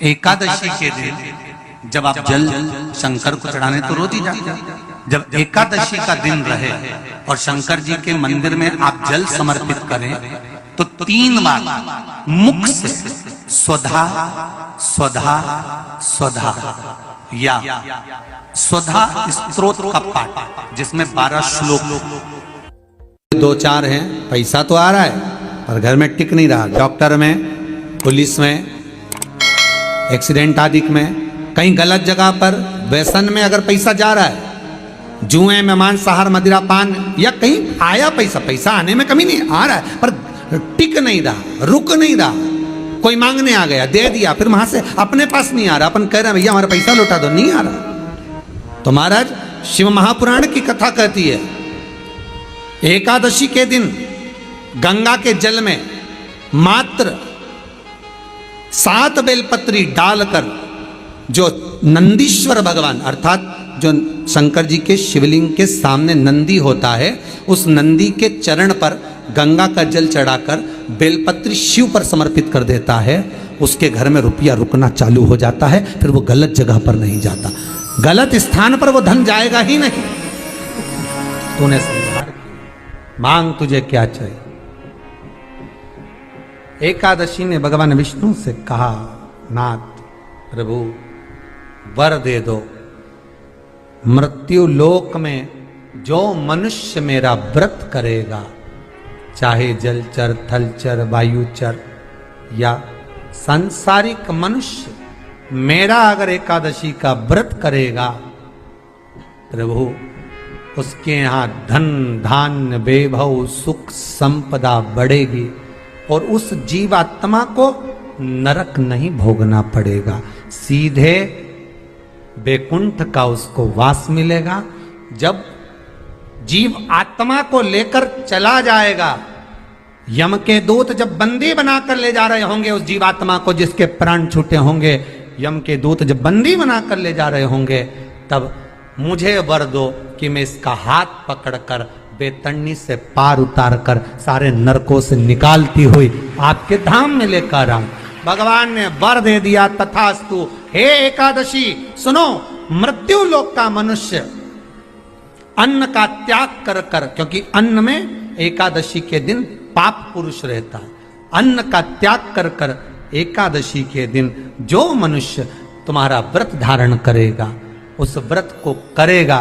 एकादशी के दिन जब आप जल शंकर को चढ़ाने तो रोज ही जाते हैं। जब एकादशी का दिन रहे और शंकर जी के मंदिर में आप जल समर्पित करें तो 3 बार मुख से स्वधा स्वधा स्वधा या स्वधा स्तोत्र का पाठ, जिसमें 12 श्लोक 2-4 हैं। पैसा तो आ रहा है पर घर में टिक नहीं रहा। डॉक्टर में, पुलिस में, एक्सीडेंट आदि में, कहीं गलत जगह पर, व्यसन में अगर पैसा जा रहा है, जुए में, मांसाहार, मदिरा पान, या कहीं आया पैसा, पैसा आने में कमी नहीं, आ रहा है पर टिक नहीं रहा, रुक नहीं रहा। कोई मांगने आ गया, दे दिया, फिर वहां से अपने पास नहीं आ रहा, अपन कह रहे हैं भैया हमारा पैसा लौटा दो, नहीं आ रहा। तो महाराज शिव महापुराण की कथा कहती है एकादशी के दिन गंगा के जल में मात्र 7 बेलपत्री डालकर जो नंदीश्वर भगवान अर्थात जो शंकर जी के शिवलिंग के सामने नंदी होता है, उस नंदी के चरण पर गंगा का जल चढ़ाकर बेलपत्री शिव पर समर्पित कर देता है, उसके घर में रुपया रुकना चालू हो जाता है। फिर वो गलत जगह पर नहीं जाता, गलत स्थान पर वो धन जाएगा ही नहीं। तूने समझा, मांग तुझे क्या चाहिए। एकादशी ने भगवान विष्णु से कहा, नाथ प्रभु वर दे दो, मृत्यु लोक में जो मनुष्य मेरा व्रत करेगा, चाहे जलचर, थलचर, वायुचर या सांसारिक मनुष्य, मेरा अगर एकादशी का व्रत करेगा, प्रभु उसके यहाँ धन धान्य वैभव सुख संपदा बढ़ेगी और उस जीवात्मा को नरक नहीं भोगना पड़ेगा, सीधे वैकुंठ का उसको वास मिलेगा। जब जीव आत्मा को लेकर चला जाएगा, यम के दूत जब बंदी बनाकर ले जा रहे होंगे उस जीवात्मा को, जिसके प्राण छूटे होंगे, यम के दूत जब बंदी बनाकर ले जा रहे होंगे, तब मुझे वर दो कि मैं इसका हाथ पकड़कर बेतरनी से पार उतार कर सारे नरकों से निकालती हुई आपके धाम में लेकर आऊं। भगवान ने वर दे दिया, तथास्तु। हे एकादशी सुनो, मृत्यु लोक का मनुष्य अन्न का त्याग कर कर, क्योंकि अन्न में एकादशी के दिन पाप पुरुष रहता है, अन्न का त्याग कर कर एकादशी के दिन जो मनुष्य तुम्हारा व्रत धारण करेगा, उस व्रत को करेगा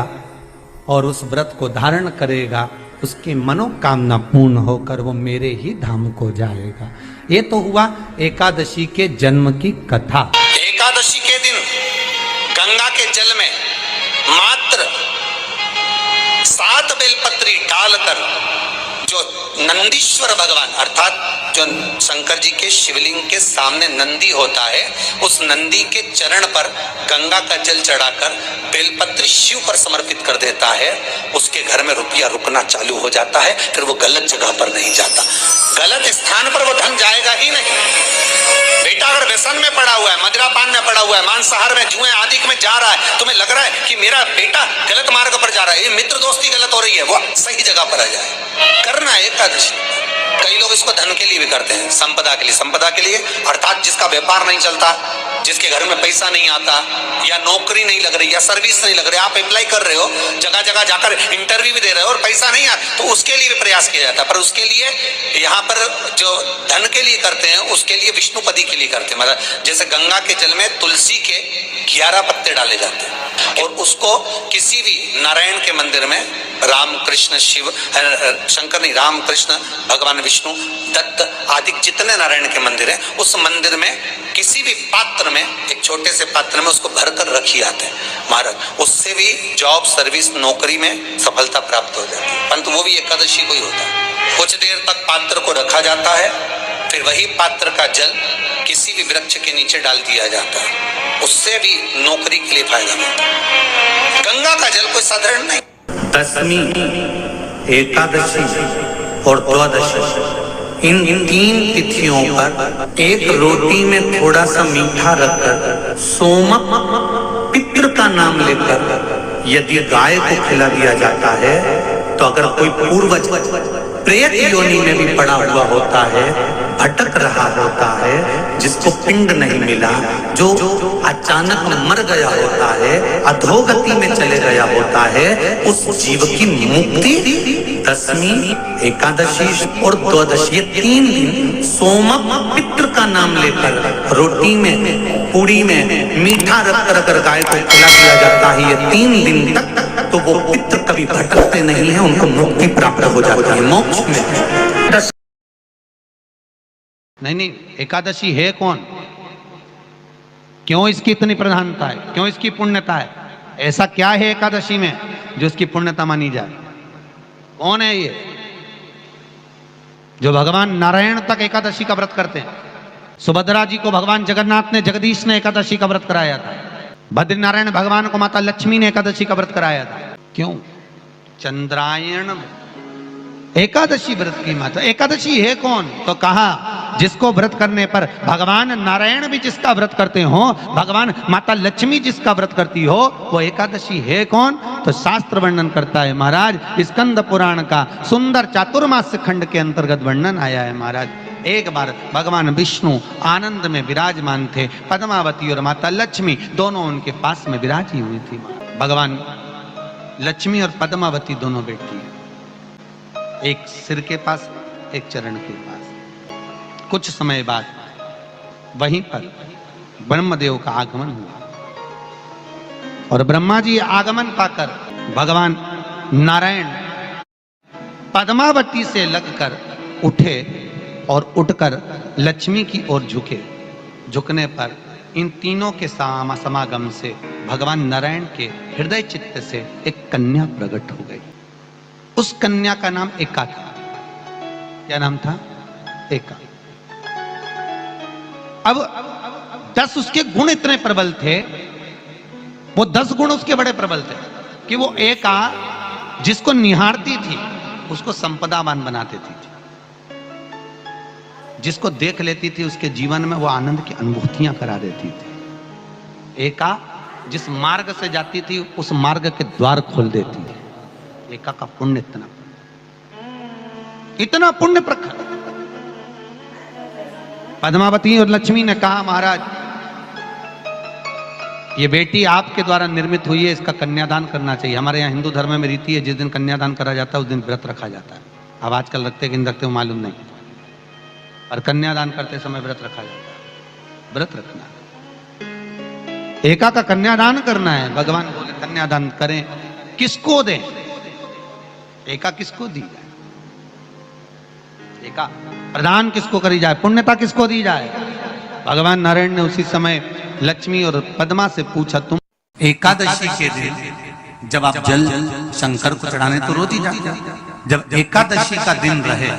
और उस व्रत को धारण करेगा, उसकी मनोकामना पूर्ण होकर वो मेरे ही धाम को जाएगा। ये तो हुआ एकादशी के जन्म की कथा। एकादशी के दिन गंगा के जल में मात्र 7 बेलपत्री डालकर जो नंदीश्वर भगवान अर्थात जो शंकर जी के शिवलिंग के सामने नंदी होता है, उस नंदी के चरण पर गंगा का जल चढ़ाकर बेलपत्री शिव पर समर्पित कर देता है, उसके घर में रुपया रुकना चालू हो जाता है। फिर वो गलत जगह पर नहीं जाता, गलत स्थान पर वो धन जाएगा ही नहीं। बेटा अगर व्यसन में पड़ा हुआ है, मदिरा पान में पड़ा हुआ है, मांसाहार में, जुए आदि में जा रहा है, तुम्हें लग रहा है कि मेरा बेटा गलत मार्ग पर जा रहा है, ये मित्र दोस्ती गलत हो रही है, वो सही जगह पर आ जाए। करना है एकादशी। कई लोग इसको धन के लिए भी करते हैं, संपदा के लिए, संपदा के लिए अर्थात जिसका व्यापार नहीं चलता, जिसके घर में पैसा नहीं आता, या नौकरी नहीं लग रही, या सर्विस नहीं लग रही, आप अप्लाई कर रहे हो, जगह जगह जाकर इंटरव्यू भी दे रहे हो और पैसा नहीं आता, तो उसके लिए भी प्रयास किया जाता है। पर उसके लिए यहाँ पर जो धन के लिए करते हैं, उसके लिए विष्णुपदी के लिए करते हैं। मतलब जैसे गंगा के जल में तुलसी के 11 पत्ते डाले जाते हैं और उसको किसी भी नारायण के मंदिर में, राम कृष्ण शिव शंकर नहीं, राम कृष्ण भगवान विष्णु दत्त आदि जितने नारायण के मंदिर हैं, उस मंदिर में किसी भी पात्र में, एक छोटे से पात्र में उसको भरकर रखी जाते हैं महाराज। उससे भी जॉब, सर्विस, नौकरी में सफलता प्राप्त हो जाती है। परंतु वो भी एकादशी को ही होता है। कुछ देर तक पात्र को रखा जाता है, फिर वही पात्र का जल किसी भी वृक्ष के नीचे डाल दिया जाता है, उससे भी नौकरी के लिए फायदा मिलता है। गंगा का जल कोई साधारण नहीं। दशमी, एकादशी और द्वादशी, इन 3 तिथियों पर एक रोटी में थोड़ा सा मीठा रखकर सोमक पितृ का नाम लेकर यदि गाय को खिला दिया जाता है, तो अगर कोई पूर्वज प्रेत योनि में भी पड़ा हुआ होता है, भटक रहा होता है, जिसको पिंड नहीं मिला, जो अचानक मर गया होता है, अधोगति में चले गया होता है, उस जीव की मुक्ति दशमी, एकादशी और द्वादशी, ये 3 दिन सोमक पितृ का नाम लेकर रोटी में, पूड़ी में मीठा रख कर गाय को खिला दिया जाता है। ये 3 दिन तक तो वो पितृ कभी भटकते नहीं है, उनको मुक्ति प्राप्त हो जाती है, मोक्ष में। नहीं, एकादशी है कौन? क्यों इसकी इतनी प्रधानता है? क्यों इसकी पुण्यता है? ऐसा क्या है एकादशी में जो इसकी पुण्यता मानी जाए? कौन है ये जो भगवान नारायण तक एकादशी का व्रत करते हैं? सुभद्रा जी को भगवान जगन्नाथ ने, जगदीश ने एकादशी का व्रत कराया था। बद्रीनारायण भगवान को माता लक्ष्मी ने एकादशी का व्रत कराया था। क्यों? चंद्रायण एकादशी व्रत की माता। एकादशी है कौन? तो कहा जिसको व्रत करने पर भगवान नारायण भी जिसका व्रत करते हो, भगवान माता लक्ष्मी जिसका व्रत करती हो, वो एकादशी है कौन? तो शास्त्र वर्णन करता है महाराज, स्कंद पुराण का सुंदर चातुर्मास्य खंड के अंतर्गत वर्णन आया है महाराज। एक बार भगवान विष्णु आनंद में विराजमान थे, पद्मावती और माता लक्ष्मी दोनों उनके पास में विराजी हुई थी। भगवान लक्ष्मी और पद्मावती दोनों बैठी हैं, एक सिर के पास, एक चरण के पास। कुछ समय बाद वहीं पर ब्रह्मदेव का आगमन हुआ और ब्रह्मा जी आगमन पाकर भगवान नारायण पद्मावती से लगकर उठे और उठकर लक्ष्मी की ओर झुके। झुकने पर इन तीनों के समागम से भगवान नारायण के हृदय चित्त से एक कन्या प्रकट हो गई। उस कन्या का नाम एका था। क्या नाम था? एका। अब 10 उसके गुण इतने प्रबल थे, वो 10 गुण उसके बड़े प्रबल थे कि वो एका जिसको निहारती थी उसको संपदावान बना देती थी। जिसको देख लेती थी उसके जीवन में वो आनंद की अनुभूतियां करा देती थी। एका जिस मार्ग से जाती थी उस मार्ग के द्वार खोल देती थी। एका का पुण्य इतना पुण्य प्रखर। पद्मावती और लक्ष्मी ने कहा महाराज ये बेटी आपके द्वारा निर्मित हुई है, इसका कन्यादान करना चाहिए। हमारे यहाँ हिंदू धर्म में रीति है, जिस दिन कन्यादान करा जाता है उस दिन व्रत रखा जाता है। अब आजकल रखते कि नहीं रखते मालूम नहीं, और कन्यादान करते समय व्रत रखा जाता है। व्रत रखना, एका का कन्यादान करना है। भगवान बोले कन्यादान करें, किसको दें? एका किसको दी जाए? एका प्रदान किसको करी जाए? पुण्यता किसको दी जाए? भगवान नारायण ने उसी समय लक्ष्मी और पद्मा से पूछा, तुम एकादशी के दिन जब आप जल शंकर को चढ़ाने तो रोज ही जाते हैं। जब एकादशी का दिन रहे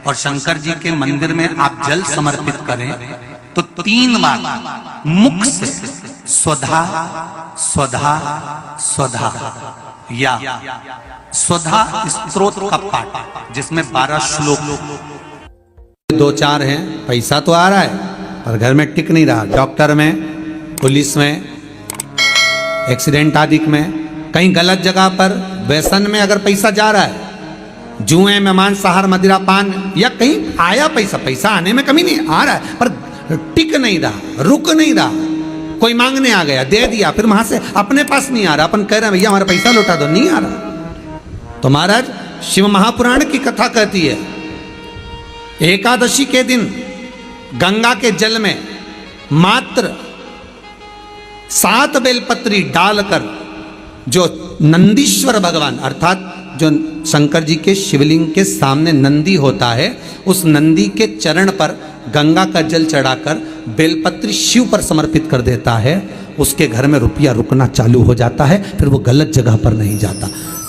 और शंकर जी के मंदिर में आप जल समर्पित करें तो 3 बार मुख से स्वधा स्वधा स्वधा या स्वधा स्तोत्र का पाठ, जिसमें 12 श्लोक। 2-4 हैं, पैसा तो आ रहा है पर घर में टिक नहीं रहा। डॉक्टर में, पुलिस में, एक्सीडेंट आदि में, कहीं गलत जगह पर, व्यसन में अगर पैसा जा रहा है, जुए में, मांसाहार, मदिरा पान, या कहीं आया पैसा, पैसा आने में कमी नहीं, आ रहा है पर टिक नहीं रहा, रुक नहीं रहा। कोई मांगने आ गया, दे दिया, फिर वहां से अपने पास नहीं आ रहा, अपन कह रहे हैं भैया हमारा पैसा लौटा दो, नहीं आ रहा। तो महाराज शिव महापुराण की कथा कहती है एकादशी के दिन गंगा के जल में मात्र 7 बेलपत्री डालकर जो नंदीश्वर भगवान अर्थात जो शंकर जी के शिवलिंग के सामने नंदी होता है, उस नंदी के चरण पर गंगा का जल चढ़ाकर बेलपत्री शिव पर समर्पित कर देता है, उसके घर में रुपया रुकना चालू हो जाता है। फिर वो गलत जगह पर नहीं जाता,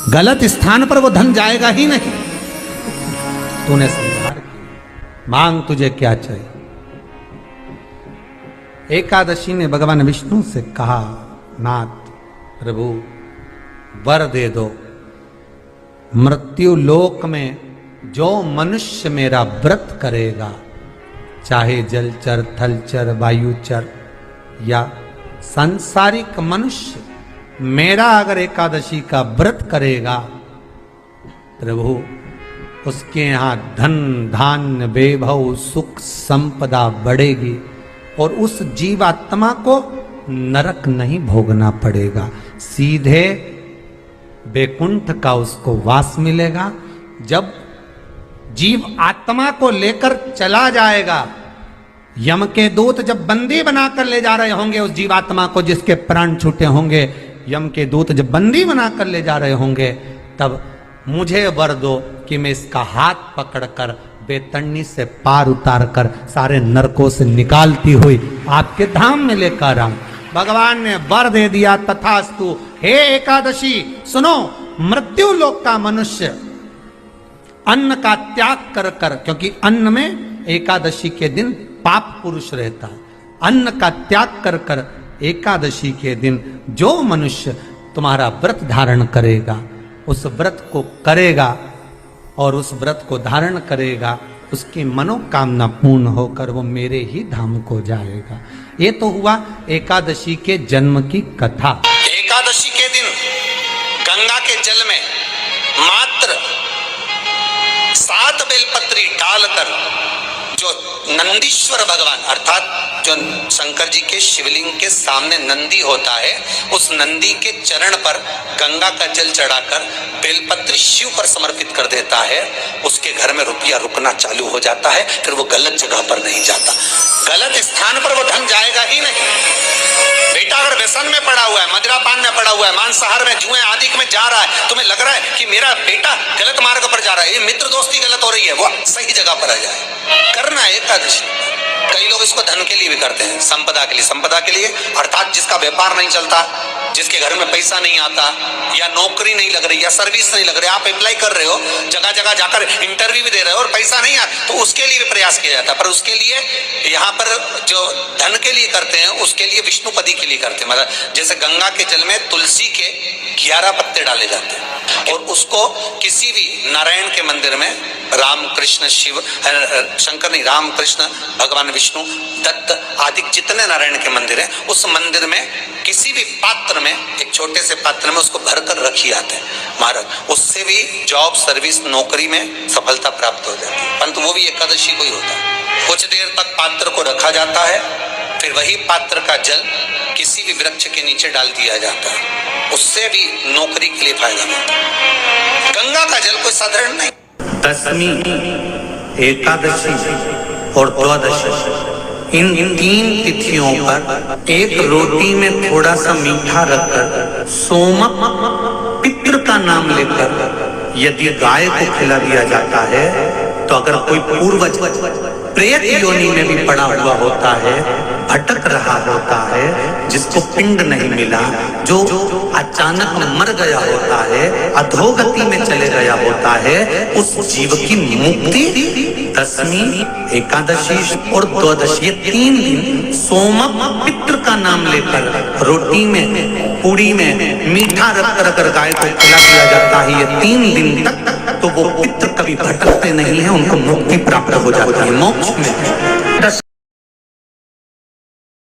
गलत स्थान पर वो धन जाएगा ही नहीं। तूने समझा, मांग तुझे क्या चाहिए। एकादशी ने भगवान विष्णु से कहा, नाथ प्रभु वर दे दो, मृत्यु लोक में जो मनुष्य मेरा व्रत करेगा, चाहे जलचर, थलचर, वायुचर या सांसारिक मनुष्य, मेरा अगर एकादशी का व्रत करेगा प्रभु उसके यहाँ धन धान्य वैभव सुख संपदा बढ़ेगी और उस जीवात्मा को नरक नहीं भोगना पड़ेगा, सीधे वैकुंठ का उसको वास मिलेगा। जब जीव आत्मा को लेकर चला जाएगा, यम के दूत जब बंदी बनाकर ले जा रहे होंगे उस जीवात्मा को, जिसके प्राण छूटे होंगे, यम के दूत जब बंदी बनाकर ले जा रहे होंगे, तब मुझे वर दो कि मैं इसका हाथ पकड़कर बेतरनी से पार उतार कर सारे नरकों से निकालती हुई आपके धाम में लेकर आऊं। भगवान ने वर दे दिया, तथास्तु। हे एकादशी सुनो, मृत्यु लोक का मनुष्य अन्न का त्याग कर कर, क्योंकि अन्न में एकादशी के दिन पाप पुरुष रहता है, अन्न का त्याग कर कर एकादशी के दिन जो मनुष्य तुम्हारा व्रत धारण करेगा, उस व्रत को करेगा और उस व्रत को धारण करेगा, उसकी मनोकामना पूर्ण होकर वो मेरे ही धाम को जाएगा। ये तो हुआ एकादशी के जन्म की कथा। एकादशी के दिन गंगा के जल में मात्र 7 बेलपत्री डालकर जो नंदीश्वर भगवान अर्थात जो शंकर जी के शिवलिंग के सामने नंदी होता है, उस नंदी के चरण पर गंगा का जल चढ़ाकर बेलपत्री शिव पर समर्पित कर देता है, उसके घर में रुपया रुकना चालू हो जाता है। फिर वो गलत जगह पर नहीं जाता, गलत स्थान पर वो धन जाएगा ही नहीं। बेटा अगर व्यसन में पड़ा हुआ है, मदिरापान में पड़ा हुआ है, मांसाहार में, जुए आदि में जा रहा है, तुम्हें लग रहा है कि मेरा बेटा गलत मार्ग पर जा रहा है, ये मित्र दोस्ती गलत हो रही है, वो सही जगह पर आ जाए। करना है एकादशी। कई लोग इसको धन के लिए भी करते हैं, संपदा के लिए। संपदा के लिए अर्थात जिसका व्यापार नहीं चलता, जिसके घर में पैसा नहीं आता, या नौकरी नहीं लग रही, या सर्विस नहीं लग रही, आप अप्लाई कर रहे हो, जगह जगह जाकर इंटरव्यू भी दे रहे हो और पैसा नहीं आता, तो उसके लिए भी प्रयास किया जाता है। पर उसके लिए यहाँ पर जो धन के लिए करते हैं, उसके लिए विष्णुपदी के लिए करते हैं। मतलब जैसे गंगा के जल में तुलसी के 11 पत्ते डाले जाते हैं और उसको किसी भी नारायण के मंदिर में, राम कृष्ण शिव शंकर नहीं, राम कृष्ण भगवान विष्णु दत्त आदि जितने नारायण के मंदिर हैं, उस मंदिर में किसी भी पात्र में, एक छोटे से पात्र में उसको भरकर रखी जाते हैं महाराज। उससे भी जॉब सर्विस नौकरी में सफलता प्राप्त हो जाती है। परंतु वो भी एकादशी को ही होता है। कुछ देर तक पात्र को रखा जाता है, फिर वही पात्र का जल किसी भी वृक्ष के नीचे डाल दिया जाता है, उससे भी नौकरी के लिए फायदा मिलता है। गंगा का जल कोई साधारण नहीं। दशमी, एकादशी और द्वादशी, इन 3 तिथियों पर एक रोटी में थोड़ा सा मीठा रखकर सोमक पितृ का नाम लेकर यदि गाय को खिला दिया जाता है, तो अगर कोई पूर्वज प्रेत योनि में भी पड़ा हुआ होता है, भटक रहा होता है, जिसको पिंड नहीं मिला, जो अचानक मर गया होता है, अधोगति में चले गया होता है, उस जीव की मुक्ति दशमी, एकादशी और द्वादशी, ये 3 दिन सोमक पितृ का नाम लेकर रोटी में, पूड़ी में मीठा रखकर अगर गाय को खिला दिया जाता है, ये 3 दिन तक, तो वो पितृ कभी भटकते नहीं है, उनको मुक्ति प्राप्त हो जाती है, मोक्ष में।